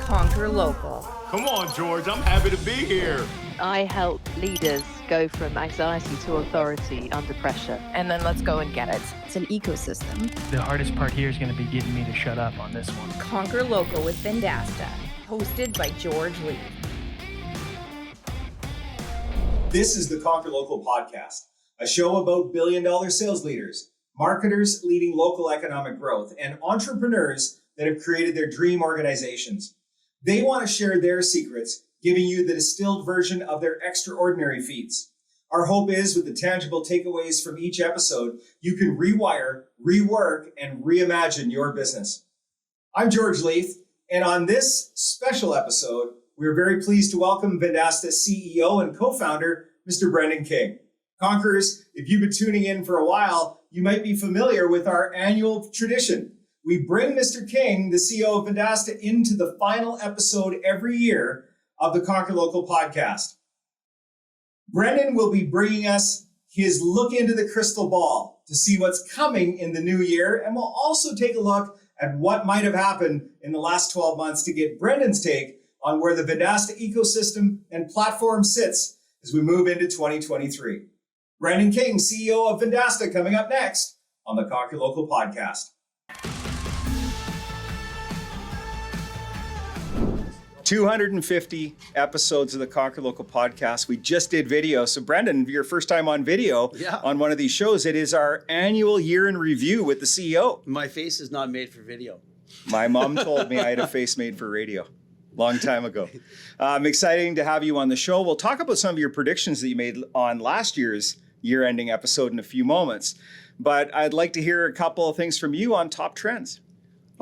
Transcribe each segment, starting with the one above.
Conquer Local. Come on, George, I'm happy to be here. I help leaders go from anxiety to authority under pressure. And then let's go and get it. It's an ecosystem. The hardest part here is going to be getting me to shut up on this one. Conquer Local with Vendasta, hosted by George Leith. This is the Conquer Local podcast, a show about billion-dollar sales leaders, marketers leading local economic growth, and entrepreneurs that have created their dream organizations. They want to share their secrets, giving you the distilled version of their extraordinary feats. Our hope is, with the tangible takeaways from each episode, you can rewire, rework, and reimagine your business. I'm George Leith, and on this special episode, we're very pleased to welcome Vendasta CEO and co-founder, Mr. Brendan King. Conquerors, if you've been tuning in for a while, you might be familiar with our annual tradition. We bring Mr. King, the CEO of Vendasta, into the final episode every year of the Conquer Local podcast. Brendan will be bringing us his look into the crystal ball to see what's coming in the new year, and we'll also take a look at what might have happened in the last 12 months to get Brendan's take on where the Vendasta ecosystem and platform sits as we move into 2023. Brendan King, CEO of Vendasta, coming up next on the Conquer Local podcast. 250 episodes of the Conquer Local podcast. We just did video. So Brendan, your first time on video on one of these shows. It is our annual year in review with the CEO. My face is not made for video. My mom told me I had a face made for radio. Long time ago. Exciting to have you on the show. We'll talk about some of your predictions that you made on last year's year-ending episode in a few moments. But I'd like to hear a couple of things from you on top trends.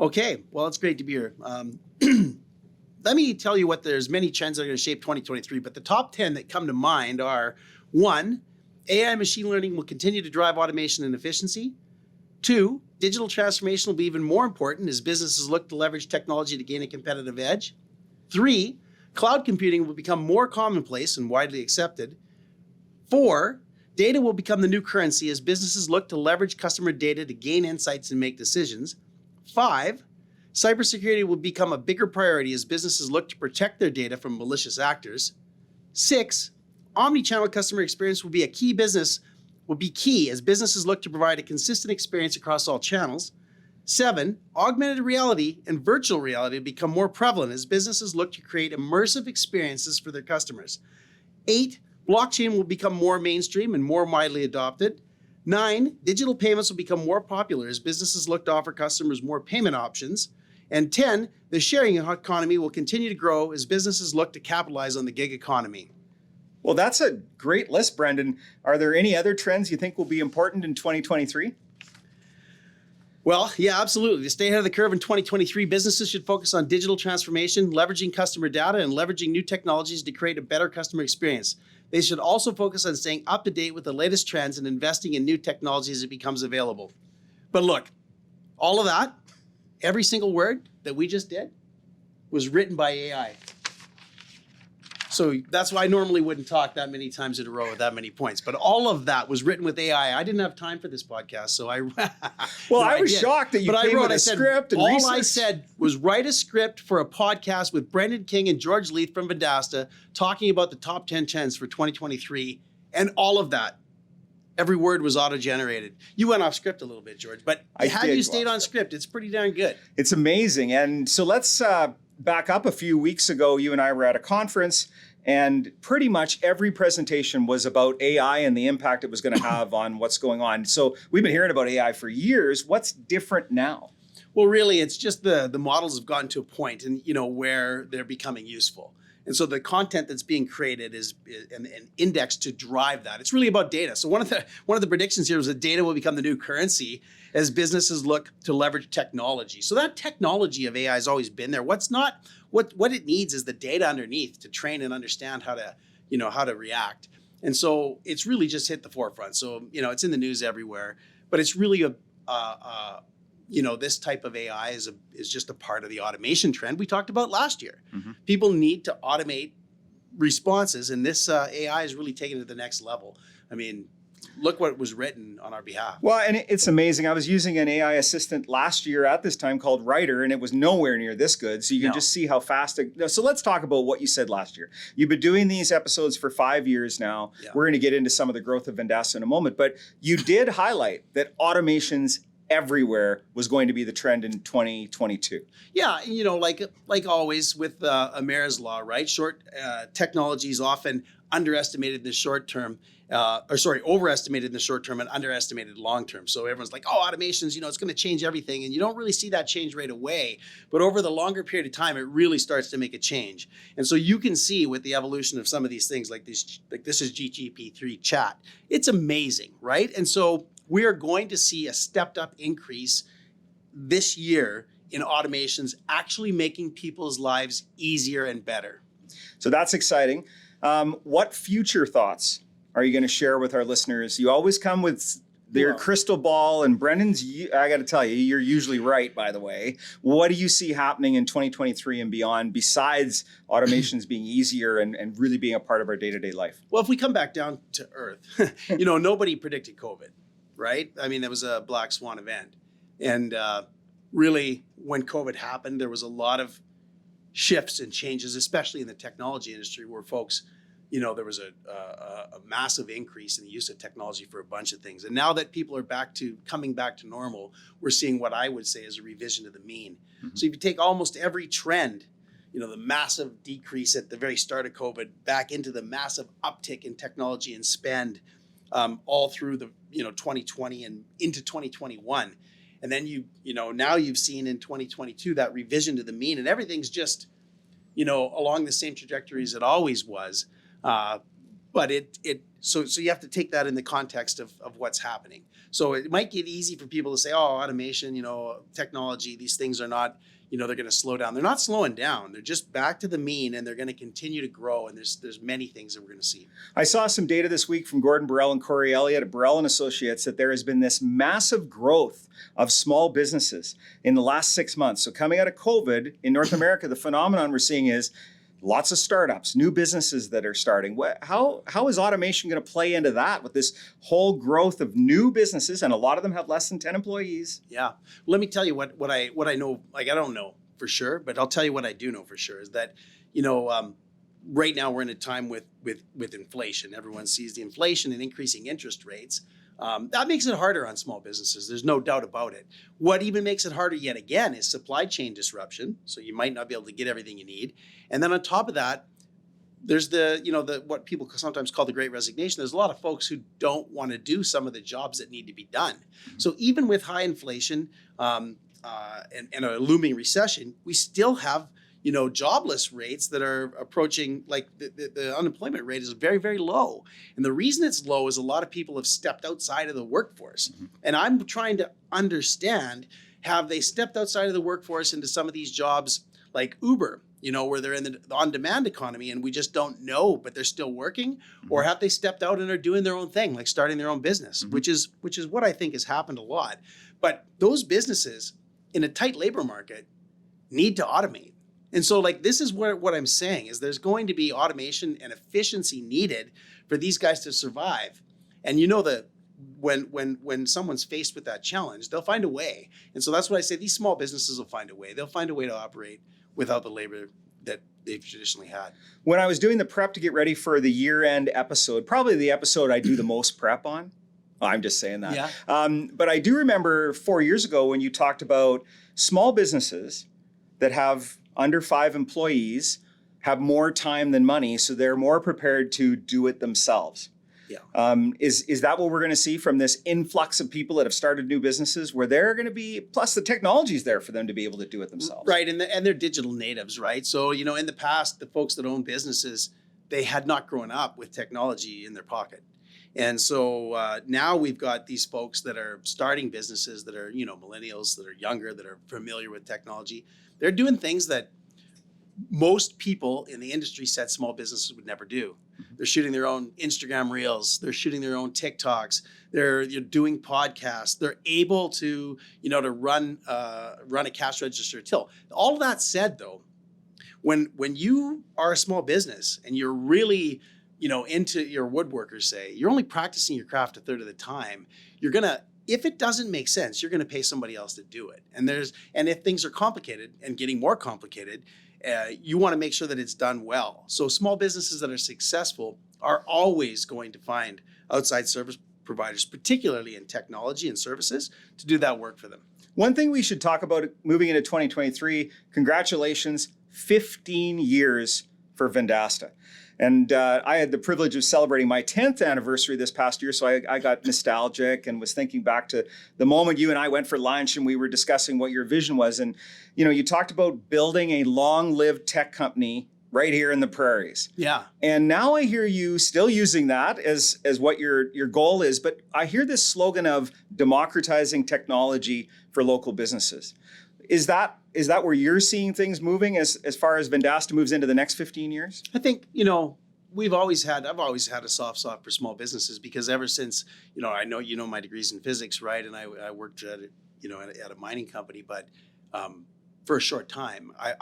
Okay, well, it's great to be here. Let me tell you there's many trends that are going to shape 2023, but the top 10 that come to mind are: 1, AI and machine learning will continue to drive automation and efficiency. 2, digital transformation will be even more important as businesses look to leverage technology to gain a competitive edge. 3, cloud computing will become more commonplace and widely accepted. 4, data will become the new currency as businesses look to leverage customer data to gain insights and make decisions. 5, cybersecurity will become a bigger priority as businesses look to protect their data from malicious actors. 6, omni-channel customer experience will be key as businesses look to provide a consistent experience across all channels. 7, augmented reality and virtual reality will become more prevalent as businesses look to create immersive experiences for their customers. 8, blockchain will become more mainstream and more widely adopted. 9, digital payments will become more popular as businesses look to offer customers more payment options. And 10, the sharing economy will continue to grow as businesses look to capitalize on the gig economy. Well, that's a great list, Brendan. Are there any other trends you think will be important in 2023? Well, yeah, absolutely. To stay ahead of the curve in 2023, businesses should focus on digital transformation, leveraging customer data, and leveraging new technologies to create a better customer experience. They should also focus on staying up to date with the latest trends and investing in new technology as it becomes available. But look, all of that, every single word that we just did, was written by AI. So that's why I normally wouldn't talk that many times in a row with that many points. But all of that was written with AI. I didn't have time for this podcast, so I... Well, I was shocked that you came with a script and research. All I said was write a script for a podcast with Brendan King and George Leith from Vendasta talking about the top 10 trends for 2023. And all of that, every word was auto-generated. You went off script a little bit, George, but had you stayed on script, it's pretty darn good. It's amazing. And so let's back up a few weeks ago. You and I were at a conference, and pretty much every presentation was about AI and the impact it was going to have on what's going on. So we've been hearing about AI for years. What's different now? Well, really, it's just the models have gotten to a point and where they're becoming useful. And so the content that's being created is an index to drive that. It's really about data. So one of the predictions here was that data will become the new currency as businesses look to leverage technology. So that technology of AI has always been there. What it needs is the data underneath to train and understand how to react. And so it's really just hit the forefront. So it's in the news everywhere, but it's really this type of AI is just a part of the automation trend we talked about last year. Mm-hmm. People need to automate responses, and this AI is really taking it to the next level. I mean, look what was written on our behalf. Well, and it's amazing. I was using an AI assistant last year at this time called Writer, and it was nowhere near this good. So you can just see how fast it... So let's talk about what you said last year. You've been doing these episodes for 5 years now. Yeah. We're going to get into some of the growth of Vendasta in a moment, but you did highlight that automations everywhere was going to be the trend in 2022. Yeah, you know, like always with Amara's law, right? Technology is often underestimated in the short term, overestimated in the short term and underestimated long term. So everyone's like, oh, automations, you know, it's going to change everything. And you don't really see that change right away. But over the longer period of time, it really starts to make a change. And so you can see with the evolution of some of these things, like this is GGP3 chat. It's amazing, right? And so we are going to see a stepped up increase this year in automations actually making people's lives easier and better. So that's exciting. What future thoughts are you going to share with our listeners? You always come with their crystal ball, and Brendan's, I got to tell you, you're usually right, by the way. What do you see happening in 2023 and beyond besides automations being easier and really being a part of our day-to-day life? Well, if we come back down to earth, you know, nobody predicted COVID, right? I mean, that was a black swan event. And really, when COVID happened, there was a lot of shifts and changes, especially in the technology industry, where folks, you know, there was a massive increase in the use of technology for a bunch of things. And now that people are coming back to normal, we're seeing what I would say is a revision to the mean. Mm-hmm. So if you take almost every trend, you know, the massive decrease at the very start of COVID back into the massive uptick in technology and spend all through the, 2020 and into 2021. And then now you've seen in 2022 that revision to the mean, and everything's just, along the same trajectory as it always was. But so you have to take that in the context of what's happening. So it might get easy for people to say, oh, automation, technology, these things are not, they're going to slow down. They're not slowing down. They're just back to the mean, and they're going to continue to grow. And there's many things that we're going to see. I saw some data this week from Gordon Burrell and Corey Elliott at Burrell and Associates that there has been this massive growth of small businesses in the last 6 months. So coming out of COVID in North America, the phenomenon we're seeing is lots of startups, new businesses that are starting. How is automation going to play into that with this whole growth of new businesses? And a lot of them have less than 10 employees. Yeah. Let me tell you what I know. Like, I don't know for sure, but I'll tell you what I do know for sure is that, right now we're in a time with inflation. Everyone sees the inflation and increasing interest rates. That makes it harder on small businesses. There's no doubt about it. What even makes it harder yet again is supply chain disruption. So you might not be able to get everything you need. And then on top of that, there's the what people sometimes call the Great Resignation. There's a lot of folks who don't want to do some of the jobs that need to be done. So even with high inflation and a looming recession, we still have jobless rates that are approaching, like the unemployment rate is very, very low. And the reason it's low is a lot of people have stepped outside of the workforce. Mm-hmm. And I'm trying to understand, have they stepped outside of the workforce into some of these jobs like Uber, where they're in the on-demand economy and we just don't know, but they're still working? Mm-hmm. Or have they stepped out and are doing their own thing, like starting their own business, mm-hmm. which is what I think has happened a lot. But those businesses in a tight labor market need to automate. And so, this is what I'm saying is there's going to be automation and efficiency needed for these guys to survive. And that when someone's faced with that challenge, they'll find a way. And so that's what I say, these small businesses will find a way. They'll find a way to operate without the labor that they've traditionally had. When I was doing the prep to get ready for the year-end episode, probably the episode I do the most prep on. Oh, I'm just saying that. Yeah. But I do remember 4 years ago when you talked about small businesses that have under 5 employees have more time than money, so they're more prepared to do it themselves. Yeah. Is that what we're going to see from this influx of people that have started new businesses, where they're going to be, plus the technology's there for them to be able to do it themselves? Right, and they're digital natives, right? So, in the past, the folks that own businesses, they had not grown up with technology in their pocket. And so now we've got these folks that are starting businesses that are, millennials, that are younger, that are familiar with technology. They're doing things that most people in the industry said small businesses would never do. They're shooting their own Instagram reels. They're shooting their own TikToks. They're doing podcasts. They're able to, to run a cash register till. All of that said, though, when you are a small business and you're really into your woodworkers say, you're only practicing your craft a third of the time. You're going to, if it doesn't make sense, you're going to pay somebody else to do it. And if things are complicated and getting more complicated, you want to make sure that it's done well. So small businesses that are successful are always going to find outside service providers, particularly in technology and services, to do that work for them. One thing we should talk about moving into 2023, congratulations, 15 years for Vendasta. And I had the privilege of celebrating my 10th anniversary this past year, so I got nostalgic and was thinking back to the moment you and I went for lunch and we were discussing what your vision was. And, you talked about building a long-lived tech company right here in the prairies. Yeah. And now I hear you still using that as what your goal is, but I hear this slogan of democratizing technology for local businesses. Is that where you're seeing things moving as far as Vendasta moves into the next 15 years? I think, I've always had a soft spot for small businesses because ever since, I know my degree's in physics, right? And I worked at a mining company, but for a short time, I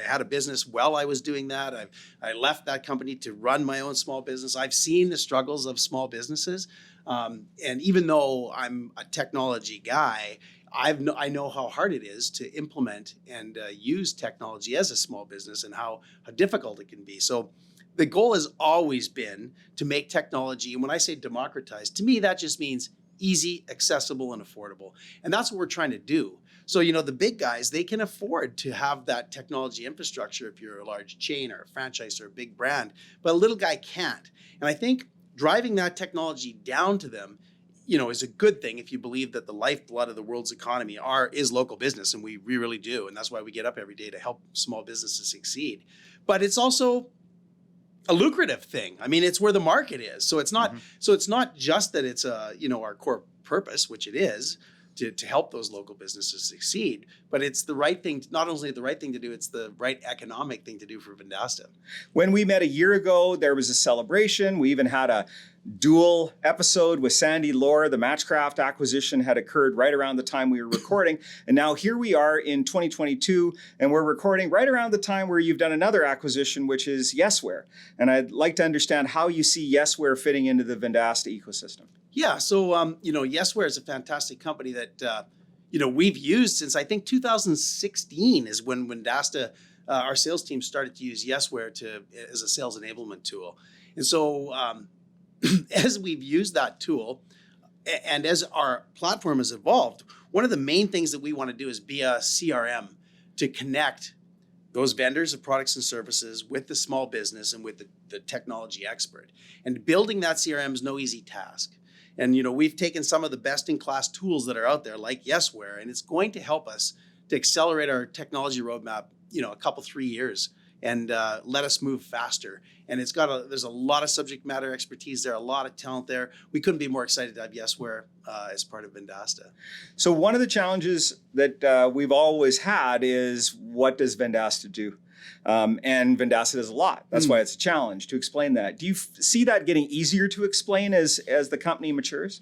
had a business while I was doing that. I left that company to run my own small business. I've seen the struggles of small businesses. And even though I'm a technology guy, I know how hard it is to implement and use technology as a small business and how difficult it can be. So the goal has always been to make technology, and when I say democratize, to me that just means easy, accessible, and affordable. And that's what we're trying to do. So, the big guys, they can afford to have that technology infrastructure if you're a large chain or a franchise or a big brand, but a little guy can't. And I think driving that technology down to them is a good thing if you believe that the lifeblood of the world's economy is local business, and we really do. And that's why we get up every day to help small businesses succeed. But it's also a lucrative thing. I mean, it's where the market is. So it's not just that it's our core purpose, which it is, to help those local businesses succeed, but it's the right thing, not only the right thing to do, it's the right economic thing to do for Vendasta. When we met a year ago, there was a celebration. We even had a dual episode with Sandy Lore. The Matchcraft acquisition had occurred right around the time we were recording. And now here we are in 2022, and we're recording right around the time where you've done another acquisition, which is Yesware. And I'd like to understand how you see Yesware fitting into the Vendasta ecosystem. Yeah, so Yesware is a fantastic company that we've used since I think 2016 is when Vendasta, our sales team started to use Yesware as a sales enablement tool. And so as we've used that tool and as our platform has evolved, one of the main things that we want to do is be a CRM to connect those vendors of products and services with the small business and with the technology expert. And building that CRM is no easy task. And, we've taken some of the best-in-class tools that are out there, like Yesware, and it's going to help us to accelerate our technology roadmap, a couple, 3 years, and let us move faster. And there's a lot of subject matter expertise there, a lot of talent there. We couldn't be more excited to have Yesware as part of Vendasta. So one of the challenges that we've always had is, what does Vendasta do? And Vendasta does a lot. That's why it's a challenge to explain that. Do you see that getting easier to explain as the company matures?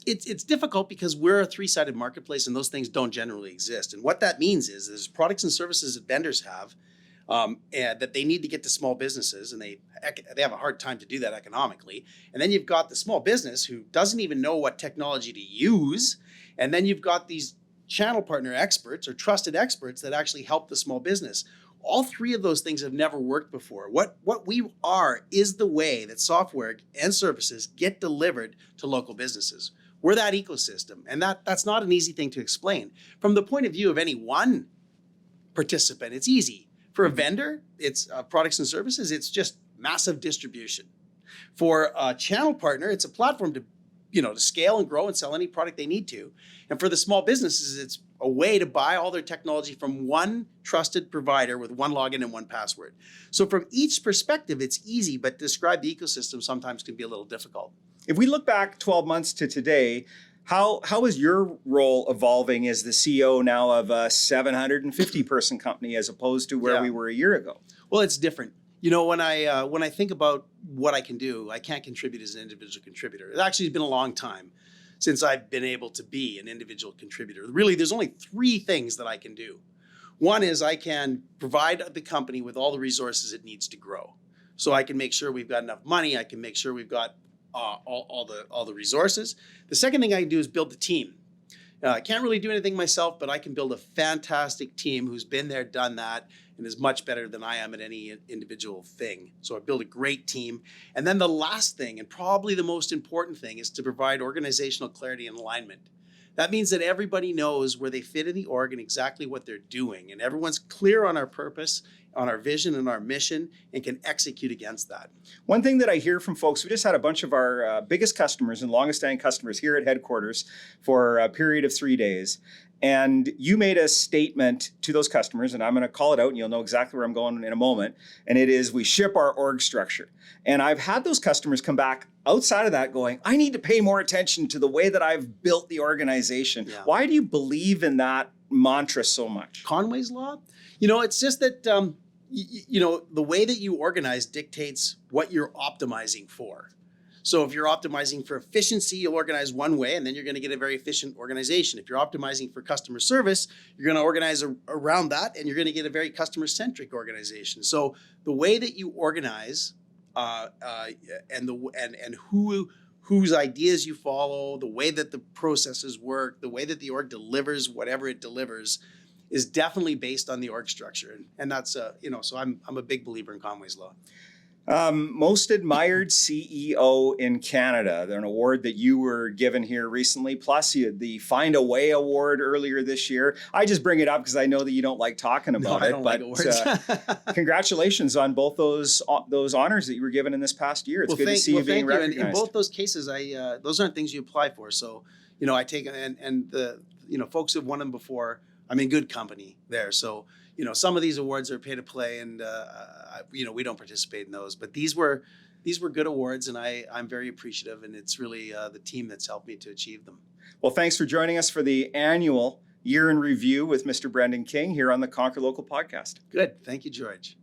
It's difficult because we're a three-sided marketplace and those things don't generally exist. And what that means is there's products and services that vendors have and that they need to get to small businesses, and they have a hard time to do that economically. And then you've got the small business who doesn't even know what technology to use. And then you've got these channel partner experts or trusted experts that actually help the small business. All three of those things have never worked before. What we are is the way that software and services get delivered to local businesses. We're that ecosystem, and that's not an easy thing to explain. From the point of view of any one participant, it's easy. For a vendor, it's products and services, it's just massive distribution. For a channel partner, it's a platform to scale and grow and sell any product they need to. And for the small businesses, it's a way to buy all their technology from one trusted provider with one login and one password. So from each perspective, it's easy, but describe the ecosystem sometimes can be a little difficult. If we look back 12 months to today, how is your role evolving as the CEO now of a 750-person company as opposed to where we were a year ago? Well, it's different. When I think about what I can do, I can't contribute as an individual contributor. It actually has been a long time since I've been able to be an individual contributor. Really, there's only three things that I can do. One is I can provide the company with all the resources it needs to grow. so I can make sure we've got enough money. I can make sure we've got all the resources. The second thing I can do is build the team. I can't really do anything myself, but I can build a fantastic team who's been there, done that, and is much better than I am at any individual thing. So I build a great team. And then the last thing, and probably the most important thing, is to provide organizational clarity and alignment. That means that everybody knows where they fit in the org and exactly what they're doing. And everyone's clear on our purpose, on our vision and our mission, and can execute against that. One thing that I hear from folks, we just had a bunch of our biggest customers and longest standing customers here at headquarters for a period of 3 days. And you made a statement to those customers, and I'm going to call it out and you'll know exactly where I'm going in a moment. And it is, we ship our org structure. And I've had those customers come back outside of that going, I need to pay more attention to the way that I've built the organization. Yeah. Why do you believe in that mantra so much? Conway's Law? It's just that, the way that you organize dictates what you're optimizing for. So if you're optimizing for efficiency, you'll organize one way, and then you're going to get a very efficient organization. If you're optimizing for customer service, you're going to organize around that, and you're going to get a very customer-centric organization. So the way that you organize and whose ideas you follow, the way that the processes work, the way that the org delivers whatever it delivers, is definitely based on the org structure. And that's, so I'm a big believer in Conway's Law. Most admired CEO in Canada, an award that you were given here recently, plus you had the Find a Way award earlier this year. I just bring it up because I know that you don't like talking about it, but congratulations on both those honors that you were given in this past year. It's good to see you being recognized. In both those cases, those aren't things you apply for. So, I take and the folks who've won them before, I'm in good company there. So, some of these awards are pay to play, and we don't participate in those. But these were good awards, and I'm very appreciative. And it's really the team that's helped me to achieve them. Well, thanks for joining us for the annual Year in Review with Mr. Brendan King here on the Conquer Local podcast. Good, thank you, George.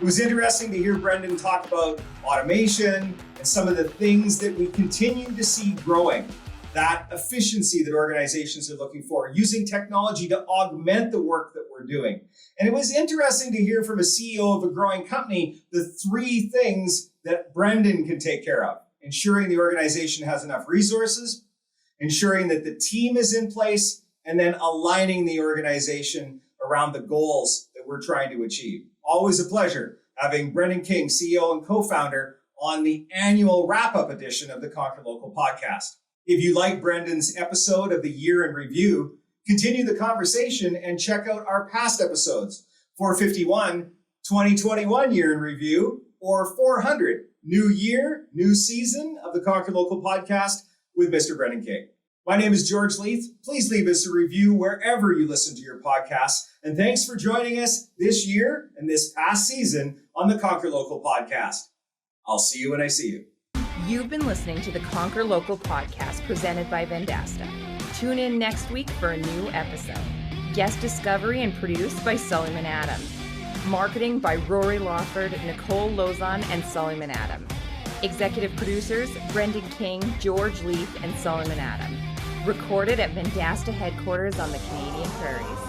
It was interesting to hear Brendan talk about automation and some of the things that we continue to see growing. That efficiency that organizations are looking for, using technology to augment the work that we're doing. And it was interesting to hear from a CEO of a growing company the 3 things that Brendan can take care of: ensuring the organization has enough resources, ensuring that the team is in place, and then aligning the organization around the goals that we're trying to achieve. Always a pleasure having Brendan King, CEO and co-founder, on the annual wrap-up edition of the Conquer Local podcast. If you like Brendan's episode of the Year in Review, continue the conversation and check out our past episodes: 451, 2021 Year in Review, or 400, New Year, New Season of the Conquer Local podcast with Mr. Brendan King. My name is George Leith. Please leave us a review wherever you listen to your podcasts. And thanks for joining us this year and this past season on the Conquer Local podcast. I'll see you when I see you. You've been listening to the Conquer Local podcast presented by Vendasta. Tune in next week for a new episode. Guest discovery and produced by Sullivan Adams. Marketing by Rory Lawford, Nicole Lozon, and Sullivan Adams. Executive producers Brendan King, George Leith, and Sullivan Adams. Recorded at Vendasta headquarters on the Canadian Prairies.